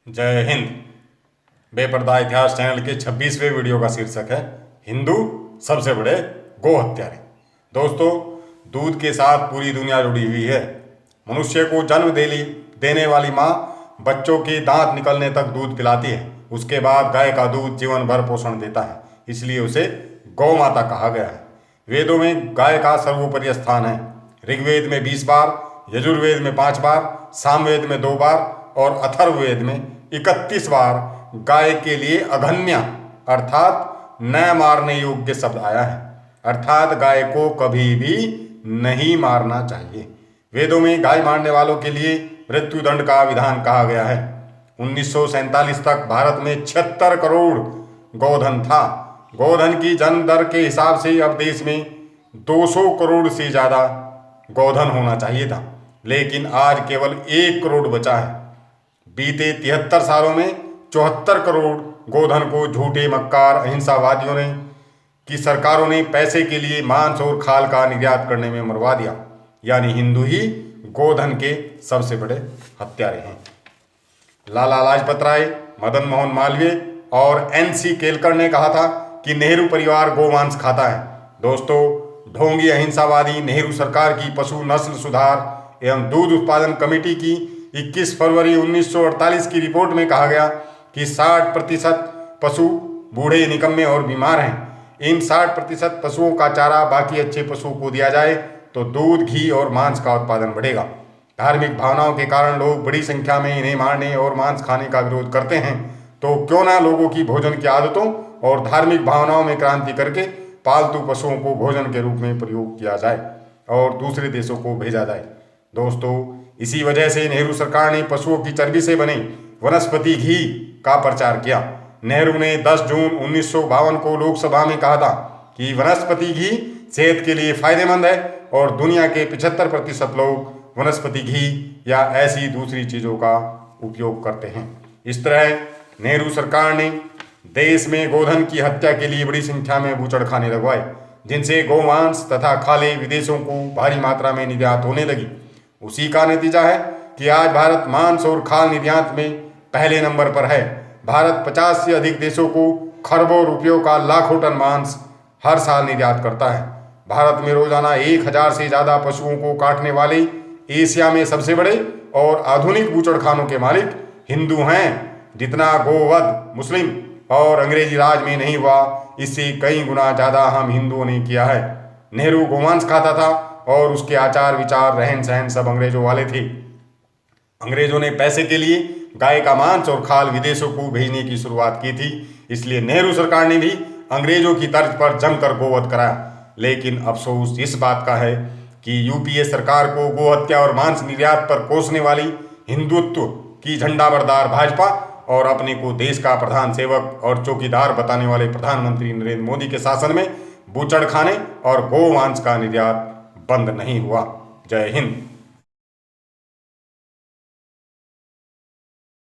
जय हिंद। बेपर्दा इतिहास चैनल के 26वें वीडियो का शीर्षक है हिंदू सबसे बड़े गो हत्यारे। दोस्तों, दूध के साथ पूरी दुनिया जुड़ी हुई है। मनुष्य को जन्म देने वाली माँ बच्चों के दांत निकलने तक दूध पिलाती है। उसके बाद गाय का दूध जीवन भर पोषण देता है, इसलिए उसे गौ माता कहा गया है। वेदों में गाय का सर्वोपरि स्थान है। ऋग्वेद में 20 बार, यजुर्वेद में 5 बार, सामवेद में 2 बार और अथर्ववेद में 31 बार गाय के लिए अघन्य अर्थात न मारने योग्य शब्द आया है, अर्थात गाय को कभी भी नहीं मारना चाहिए। वेदों में गाय मारने वालों के लिए मृत्युदंड का विधान कहा गया है। 1947 तक भारत में 76 करोड़ गौधन था। गौधन की जन्म दर के हिसाब से अब देश में 200 करोड़ से ज़्यादा गौधन होना चाहिए था, लेकिन आज केवल 1 करोड़ बचा है। बीते 73 सालों में 74 करोड़ गोधन को झूठे मक्कार अहिंसावादियों ने की सरकारों ने पैसे के लिए मांस और खाल का निर्यात करने में मरवा दिया। यानी हिंदू ही गोधन के सबसे बड़े हत्यारे हैं। लाला लाजपत राय, मदन मोहन मालवीय और NC केलकर ने कहा था कि नेहरू परिवार गोमांस खाता है। दोस्तों, ढोंगी अहिंसावादी नेहरू सरकार की पशु नस्ल सुधार एवं दूध उत्पादन कमेटी की 21 फरवरी 1948 की रिपोर्ट में कहा गया कि 60% पशु बूढ़े, निकम्मे और बीमार हैं। इन 60% पशुओं का चारा बाकी अच्छे पशुओं को दिया जाए तो दूध, घी और मांस का उत्पादन बढ़ेगा। धार्मिक भावनाओं के कारण लोग बड़ी संख्या में इन्हें मारने और मांस खाने का विरोध करते हैं, तो क्यों ना लोगों की भोजन की आदतों और धार्मिक भावनाओं में क्रांति करके पालतू पशुओं को भोजन के रूप में प्रयोग किया जाए और दूसरे देशों को भेजा जाए। दोस्तों, इसी वजह से नेहरू सरकार ने पशुओं की चर्बी से बने वनस्पति घी का प्रचार किया। नेहरू ने 10 जून 1952 को लोकसभा में कहा था कि वनस्पति घी सेहत के लिए फायदेमंद है और दुनिया के 75% लोग वनस्पति घी या ऐसी दूसरी चीज़ों का उपयोग करते हैं। इस तरह नेहरू सरकार ने देश में गोधन की हत्या के लिए बड़ी संख्या में बूचड़खाने लगवाए, जिनसे गोमांस तथा खाले विदेशों को भारी मात्रा में निर्यात होने लगी। उसी का नतीजा है कि आज भारत मांस और खाल निर्यात में पहले नंबर पर है। भारत 50 से अधिक देशों को खरबों रुपयों का लाखों टन मांस हर साल निर्यात करता है। भारत में रोजाना 1000 से ज़्यादा पशुओं को काटने वाले एशिया में सबसे बड़े और आधुनिक बूचड़खानों के मालिक हिंदू हैं। जितना गोवध मुस्लिम और अंग्रेजी राज में नहीं हुआ, इससे कई गुना ज़्यादा हम हिंदुओं ने किया है। नेहरू गोमांस खाता था और उसके आचार विचार रहन सहन सब अंग्रेजों वाले थे। अंग्रेजों ने पैसे के लिए गाय का मांस और खाल विदेशों को भेजने की शुरुआत की थी, इसलिए नेहरू सरकार ने भी अंग्रेजों की तर्ज पर जमकर गोवध कराया। लेकिन अफसोस इस बात का है कि यूपीए सरकार को गोहत्या और मांस निर्यात पर कोसने वाली हिंदुत्व की झंडाबरदार भाजपा और अपने को देश का प्रधान सेवक और चौकीदार बताने वाले प्रधानमंत्री नरेंद्र मोदी के शासन में बूचड़खाने और गोमांस का निर्यात बंद नहीं हुआ। जय हिंद।